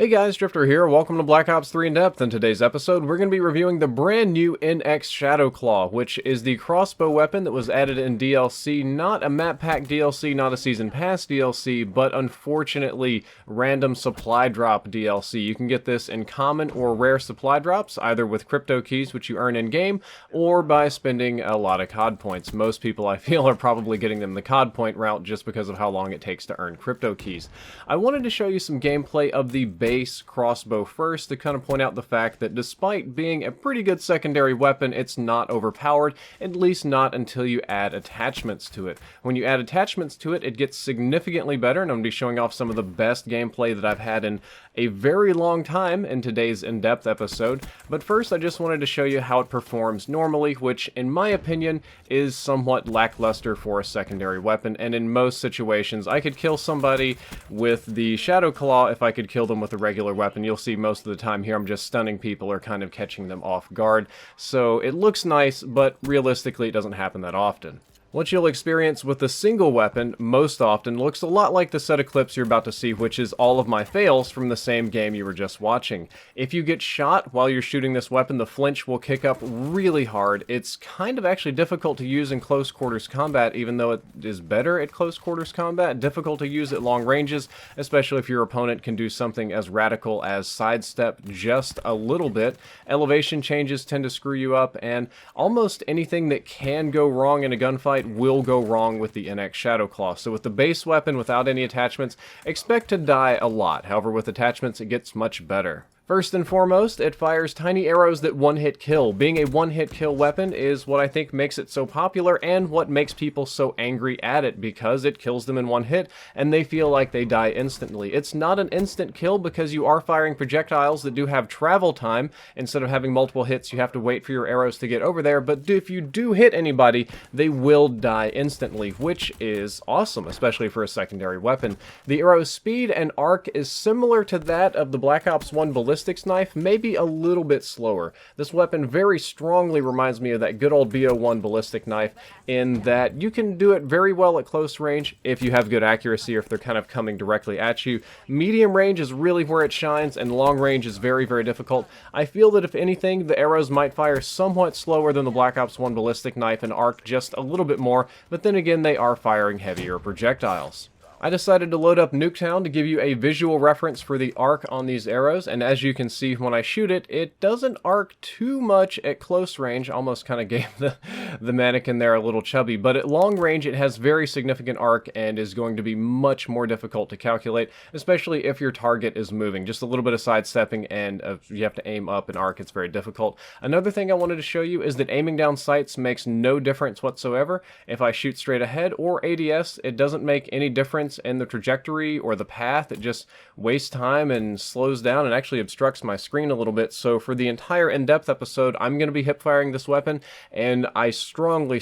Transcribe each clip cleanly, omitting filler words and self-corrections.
Hey guys, Drifter here. Welcome to Black Ops 3 In Depth. In today's episode, we're going to be reviewing the brand new NX ShadowClaw, which is the crossbow weapon that was added in DLC, not a map pack DLC, not a season pass DLC, but unfortunately random supply drop DLC. You can get this in common or rare supply drops, either with crypto keys, which you earn in-game, or by spending a lot of COD points. Most people, I feel, are probably getting them the COD point route just because of how long it takes to earn crypto keys. I wanted to show you some gameplay of the base crossbow first to kind of point out the fact that despite being a pretty good secondary weapon, it's not overpowered, at least not until you add attachments to it. When you add attachments to it, it gets significantly better, and I'm going to be showing off some of the best gameplay that I've had in a very long time in today's in-depth episode. But first, I just wanted to show you how it performs normally, which in my opinion is somewhat lackluster for a secondary weapon, and in most situations I could kill somebody with the ShadowClaw if I could kill them with a regular weapon. You'll see most of the time here I'm just stunning people or kind of catching them off guard. So it looks nice, but realistically it doesn't happen that often. What you'll experience with the single weapon most often looks a lot like the set of clips you're about to see, which is all of my fails from the same game you were just watching. If you get shot while you're shooting this weapon, the flinch will kick up really hard. It's kind of actually difficult to use in close quarters combat, even though it is better at close quarters combat. Difficult to use at long ranges, especially if your opponent can do something as radical as sidestep just a little bit. Elevation changes tend to screw you up, and almost anything that can go wrong in a gunfight will go wrong with the NX ShadowClaw. So with the base weapon without any attachments, expect to die a lot. However, with attachments it gets much better. First and foremost, it fires tiny arrows that one-hit kill. Being a one-hit kill weapon is what I think makes it so popular and what makes people so angry at it, because it kills them in one hit and they feel like they die instantly. It's not an instant kill because you are firing projectiles that do have travel time. Instead of having multiple hits, you have to wait for your arrows to get over there, but if you do hit anybody, they will die instantly, which is awesome, especially for a secondary weapon. The arrow's speed and arc is similar to that of the Black Ops 1 Ballistic knife, maybe a little bit slower. This weapon very strongly reminds me of that good old BO1 ballistic knife in that you can do it very well at close range if you have good accuracy or if they're kind of coming directly at you. Medium range is really where it shines, and long range is very, very difficult. I feel that if anything, the arrows might fire somewhat slower than the Black Ops 1 ballistic knife and arc just a little bit more, but then again they are firing heavier projectiles. I decided to load up Nuketown to give you a visual reference for the arc on these arrows, and as you can see when I shoot it, it doesn't arc too much at close range. Almost kind of gave the mannequin there a little chubby, but at long range it has very significant arc and is going to be much more difficult to calculate, especially if your target is moving. Just a little bit of sidestepping and you have to aim up and arc, it's very difficult. Another thing I wanted to show you is that aiming down sights makes no difference whatsoever. If I shoot straight ahead or ADS, it doesn't make any difference in the trajectory or the path. It just wastes time and slows down and actually obstructs my screen a little bit. So for the entire in-depth episode, I'm going to be hip-firing this weapon, and I strongly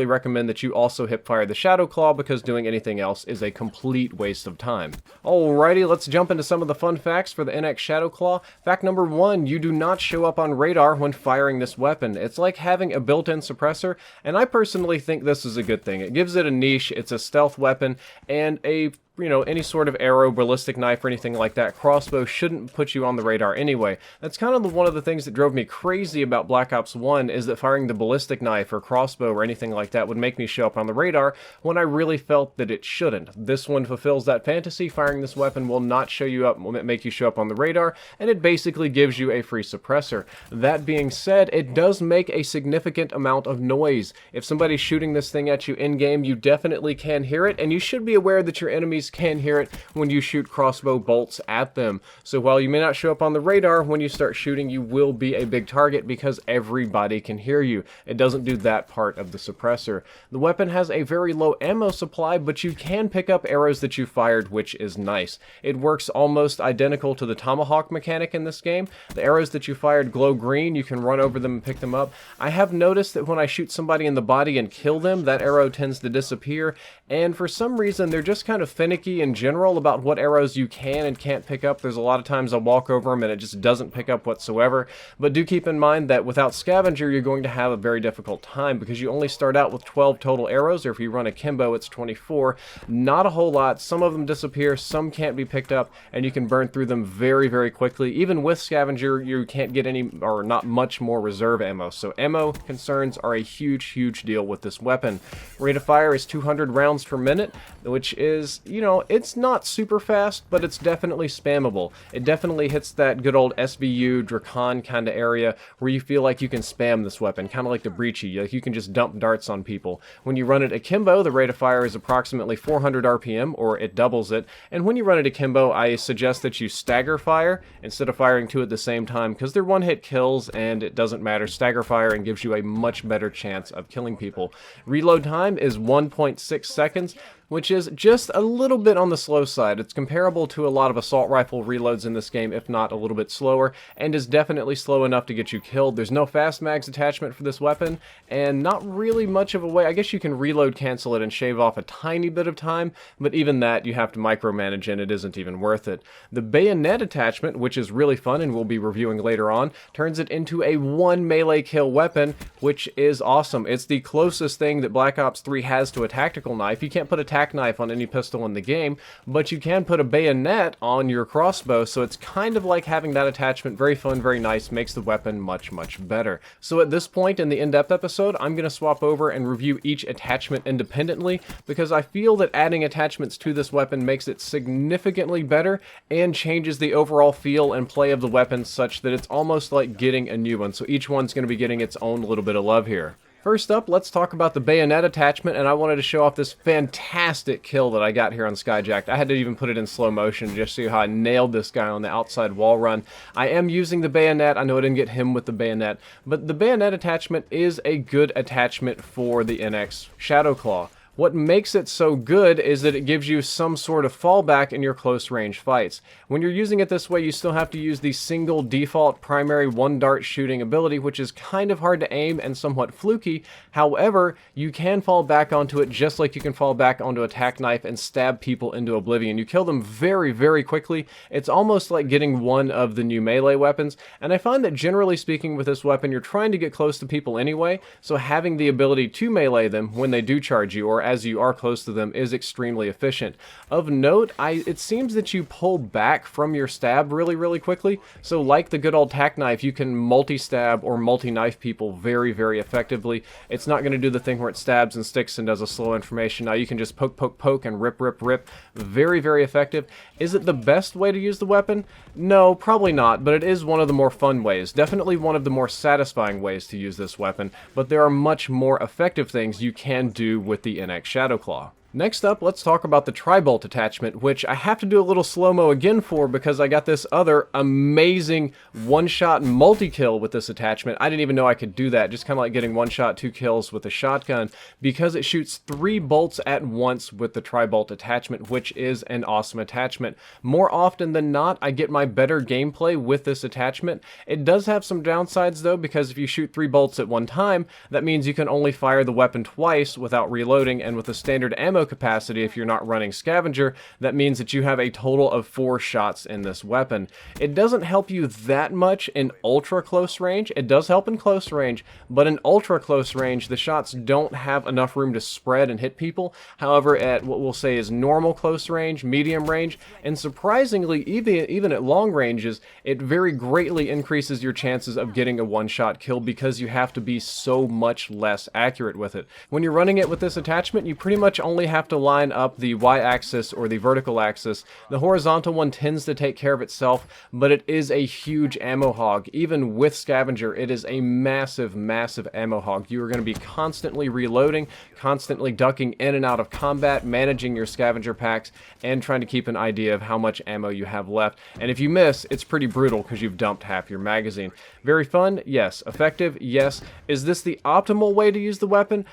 recommend that you also hip-fire the ShadowClaw, because doing anything else is a complete waste of time. Alrighty, let's jump into some of the fun facts for the NX ShadowClaw. Fact number 1, you do not show up on radar when firing this weapon. It's like having a built-in suppressor, and I personally think this is a good thing. It gives it a niche, it's a stealth weapon, and any sort of arrow, ballistic knife, or anything like that, crossbow shouldn't put you on the radar anyway. That's kind of one of the things that drove me crazy about Black Ops 1, is that firing the ballistic knife or crossbow or anything like that would make me show up on the radar when I really felt that it shouldn't. This one fulfills that fantasy. Firing this weapon will not show you up, will make you show up on the radar, and it basically gives you a free suppressor. That being said, it does make a significant amount of noise. If somebody's shooting this thing at you in-game, you definitely can hear it, and you should be aware that your enemies can hear it when you shoot crossbow bolts at them. So while you may not show up on the radar, when you start shooting, you will be a big target because everybody can hear you. It doesn't do that part of the suppressor. The weapon has a very low ammo supply, but you can pick up arrows that you fired, which is nice. It works almost identical to the tomahawk mechanic in this game. The arrows that you fired glow green. You can run over them and pick them up. I have noticed that when I shoot somebody in the body and kill them, that arrow tends to disappear, and for some reason they're just kind of finished finicky in general about what arrows you can and can't pick up. There's a lot of times I'll walk over them and it just doesn't pick up whatsoever. But do keep in mind that without Scavenger, you're going to have a very difficult time because you only start out with 12 total arrows, or if you run Akimbo, it's 24. Not a whole lot. Some of them disappear, some can't be picked up, and you can burn through them very, very quickly. Even with Scavenger, you can't get any, or not much more reserve ammo. So ammo concerns are a huge, huge deal with this weapon. Rate of fire is 200 rounds per minute, which is, you know, it's not super fast, but it's definitely spammable. It definitely hits that good old SVU, Drakon kind of area where you feel like you can spam this weapon, kind of like the Breachy. Like you can just dump darts on people. When you run it Akimbo, the rate of fire is approximately 400 RPM, or it doubles it. And when you run it Akimbo, I suggest that you stagger fire instead of firing two at the same time, because they're one-hit kills and it doesn't matter. Stagger fire and gives you a much better chance of killing people. Reload time is 1.6 seconds, which is just a little bit on the slow side. It's comparable to a lot of assault rifle reloads in this game, if not a little bit slower, and is definitely slow enough to get you killed. There's no fast mags attachment for this weapon, and not really much of a way. I guess you can reload cancel it and shave off a tiny bit of time, but even that you have to micromanage and it isn't even worth it. The Bayonet attachment, which is really fun and we'll be reviewing later on, turns it into a one melee kill weapon, which is awesome. It's the closest thing that Black Ops 3 has to a tactical knife. You can't put a knife on any pistol in the game, but you can put a bayonet on your crossbow, so it's kind of like having that attachment. Very fun, very nice, makes the weapon much, much better. So at this point in the in-depth episode, I'm going to swap over and review each attachment independently, because I feel that adding attachments to this weapon makes it significantly better and changes the overall feel and play of the weapon such that it's almost like getting a new one. So each one's going to be getting its own little bit of love here. First up, let's talk about the bayonet attachment, and I wanted to show off this fantastic kill that I got here on Skyjacked. I had to even put it in slow motion just to see how I nailed this guy on the outside wall run. I am using the bayonet. I know I didn't get him with the bayonet, but the bayonet attachment is a good attachment for the NX ShadowClaw. What makes it so good is that it gives you some sort of fallback in your close range fights. When you're using it this way, you still have to use the single default primary one dart shooting ability, which is kind of hard to aim and somewhat fluky. However, you can fall back onto it just like you can fall back onto a tack knife and stab people into oblivion. You kill them very, very quickly. It's almost like getting one of the new melee weapons, and I find that generally speaking with this weapon, you're trying to get close to people anyway, so having the ability to melee them when they do charge you, or as you are close to them, is extremely efficient. Of note, it seems that you pull back from your stab really, really quickly. So like the good old tack knife, you can multi-stab or multi-knife people very, very effectively. It's not going to do the thing where it stabs and sticks and does a slow information. Now you can just poke, poke, poke and rip, rip, rip. Very, very effective. Is it the best way to use the weapon? No, probably not, but it is one of the more fun ways. Definitely one of the more satisfying ways to use this weapon, but there are much more effective things you can do with the NX ShadowClaw. Next up, let's talk about the Tribolt attachment, which I have to do a little slow-mo again for because I got this other amazing one-shot multi-kill with this attachment. I didn't even know I could do that, just kind of like getting one-shot, 2 kills with a shotgun, because it shoots 3 bolts at once with the Tribolt attachment, which is an awesome attachment. More often than not, I get my better gameplay with this attachment. It does have some downsides, though, because if you shoot 3 bolts at one time, that means you can only fire the weapon twice without reloading, and with a standard ammo capacity, if you're not running Scavenger, that means that you have a total of 4 shots in this weapon. It doesn't help you that much in ultra close range. It does help in close range, but in ultra close range, the shots don't have enough room to spread and hit people. However, at what we'll say is normal close range, medium range, and surprisingly, even at long ranges, it very greatly increases your chances of getting a one-shot kill because you have to be so much less accurate with it. When you're running it with this attachment, you pretty much only have to line up the y-axis or the vertical axis. The horizontal one tends to take care of itself, but it is a huge ammo hog. Even with Scavenger, it is a massive, massive ammo hog. You are going to be constantly reloading, constantly ducking in and out of combat, managing your Scavenger packs, and trying to keep an idea of how much ammo you have left. And if you miss, it's pretty brutal because you've dumped half your magazine. Very fun? Yes. Effective? Yes. Is this the optimal way to use the weapon?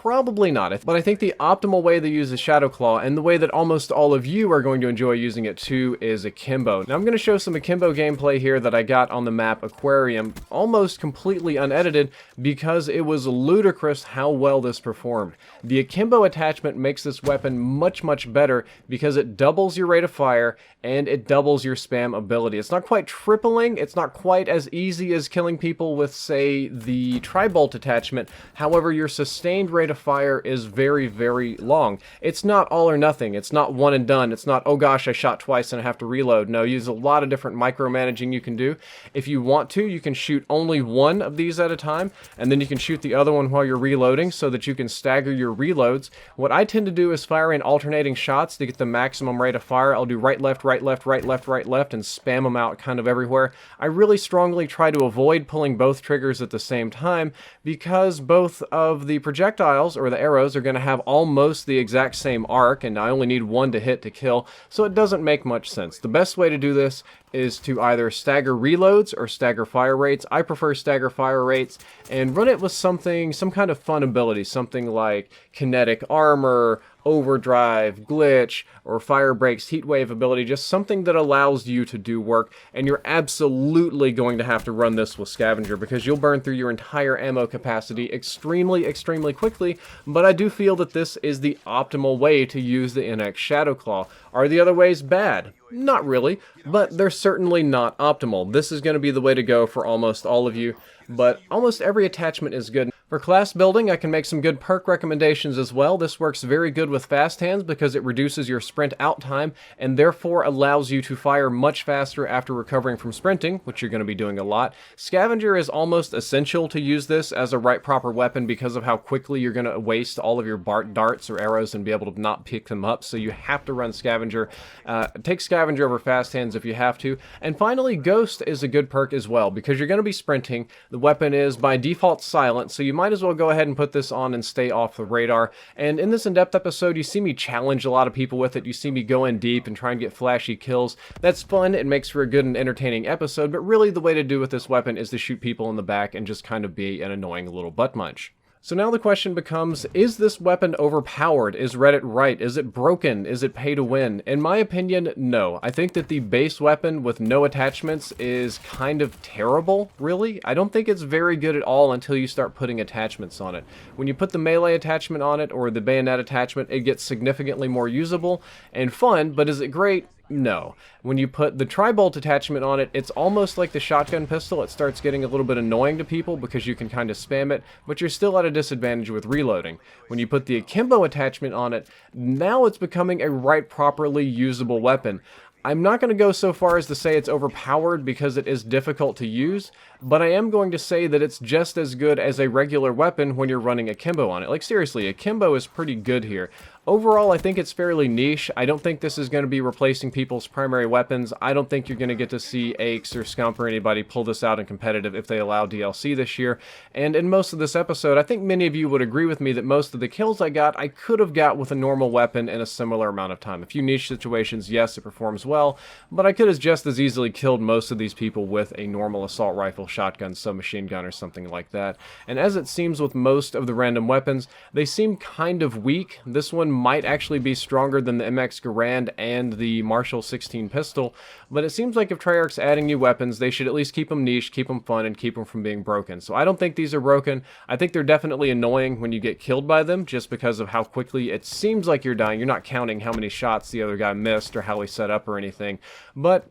Probably not, but I think the optimal way to use the ShadowClaw, and the way that almost all of you are going to enjoy using it too, is Akimbo. Now I'm going to show some Akimbo gameplay here that I got on the map Aquarium, almost completely unedited, because it was ludicrous how well this performed. The Akimbo attachment makes this weapon much better because it doubles your rate of fire and it doubles your spam ability. It's not quite tripling, it's not quite as easy as killing people with, say, the Tribolt attachment. However, your sustained rate of fire is very long. It's not all or nothing. It's not one and done. It's not, oh gosh, I shot twice and I have to reload. No, there's a lot of different micromanaging you can do. If you want to, you can shoot only one of these at a time, and then you can shoot the other one while you're reloading so that you can stagger your reloads. What I tend to do is fire in alternating shots to get the maximum rate of fire. I'll do right, left, right, left, right, left, right, left, and spam them out kind of everywhere. I really strongly try to avoid pulling both triggers at the same time, because both of the projectiles, or the arrows, are going to have almost the exact same arc, and I only need one to hit to kill, so it doesn't make much sense. The best way to do this is to either stagger reloads or stagger fire rates. I prefer stagger fire rates, and run it with some kind of fun ability, something like kinetic armor, overdrive, glitch, or fire breaks, heat wave ability, just something that allows you to do work. And you're absolutely going to have to run this with Scavenger, because you'll burn through your entire ammo capacity extremely quickly. But I do feel that this is the optimal way to use the NX ShadowClaw. Are the other ways bad? Not really, but they're certainly not optimal. This is going to be the way to go for almost all of you, but almost every attachment is good. For class building, I can make some good perk recommendations as well. This works very good with fast hands because it reduces your sprint out time and therefore allows you to fire much faster after recovering from sprinting, which you're going to be doing a lot. Scavenger is almost essential to use this as a right proper weapon because of how quickly you're going to waste all of your darts or arrows and be able to not pick them up, so you have to run Scavenger. Take Scavenger over fast hands if you have to. And finally, Ghost is a good perk as well because you're going to be sprinting. The weapon is by default silent, so you might as well go ahead and put this on and stay off the radar. And in this in-depth episode, you see me challenge a lot of people with it. You see me go in deep and try and get flashy kills. That's fun. It makes for a good and entertaining episode, but really the way to do with this weapon is to shoot people in the back and just kind of be an annoying little butt munch. So now the question becomes, is this weapon overpowered? Is Reddit right? Is it broken? Is it pay to win? In my opinion, no. I think that the base weapon with no attachments is kind of terrible, really. I don't think it's very good at all until you start putting attachments on it. When you put the melee attachment on it, or the bayonet attachment, it gets significantly more usable and fun, but is it great? No. When you put the Tribolt attachment on it, it's almost like the shotgun pistol. It starts getting a little bit annoying to people because you can kind of spam it, but you're still at a disadvantage with reloading. When you put the Akimbo attachment on it, now it's becoming a right properly usable weapon. I'm not going to go so far as to say it's overpowered because it is difficult to use, but I am going to say that it's just as good as a regular weapon when you're running Akimbo on it. Like, seriously, Akimbo is pretty good here. Overall, I think it's fairly niche. I don't think this is going to be replacing people's primary weapons. I don't think you're going to get to see Aches or Scump or anybody pull this out in competitive if they allow DLC this year. And in most of this episode, I think many of you would agree with me that most of the kills I got, I could have got with a normal weapon in a similar amount of time. A few niche situations, yes, it performs well, but I could have just as easily killed most of these people with a normal assault rifle, shotgun, submachine gun, or something like that. And as it seems with most of the random weapons, they seem kind of weak. This one might actually be stronger than the MX Garand and the Marshall 16 pistol, but it seems like if Treyarch's adding new weapons, they should at least keep them niche, keep them fun, and keep them from being broken. So I don't think these are broken. I think they're definitely annoying when you get killed by them, just because of how quickly it seems like you're dying. You're not counting how many shots the other guy missed or how he set up or anything, but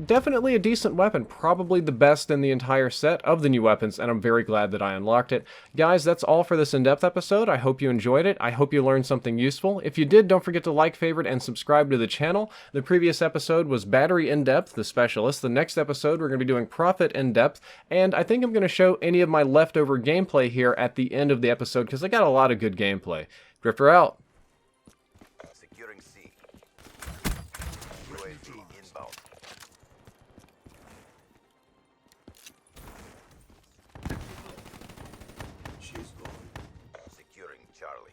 definitely a decent weapon, probably the best in the entire set of the new weapons, and I'm very glad that I unlocked it. Guys, that's all for this in-depth episode. I hope you enjoyed it. I hope you learned something useful. If you did, don't forget to like, favorite, and subscribe to the channel. The previous episode was Battery In-Depth, the Specialist. The next episode, we're going to be doing Profit In-Depth, and I think I'm going to show any of my leftover gameplay here at the end of the episode, because I got a lot of good gameplay. Drifter out. Securing C. UAV inbound. She's gone. Securing Charlie.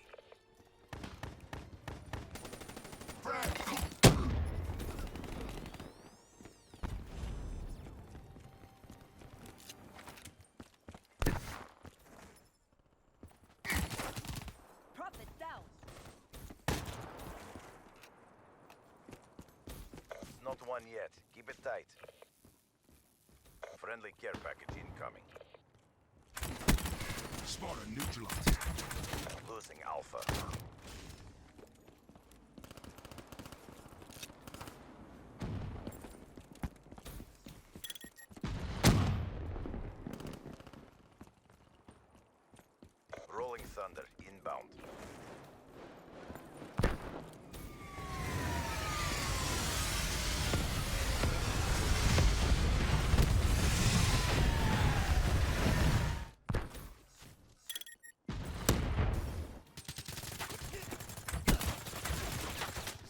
Not one yet. Keep it tight. Friendly care package incoming. Spotter neutralized. Losing Alpha. Rolling Thunder inbound.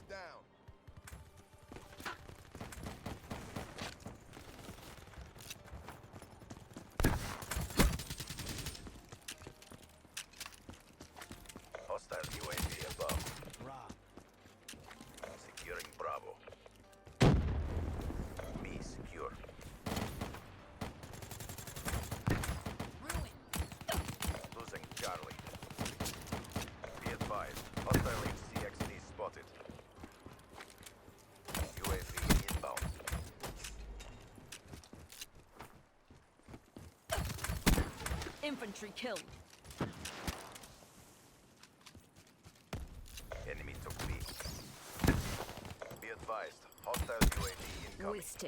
Down. Hostile UAV above. Securing Bravo. Me secure. Losing Charlie. Be advised. Hostile HCXD spotted. UAV inbound. Infantry killed. Enemy took B. Be advised. Hostile UAV incoming. Wasted.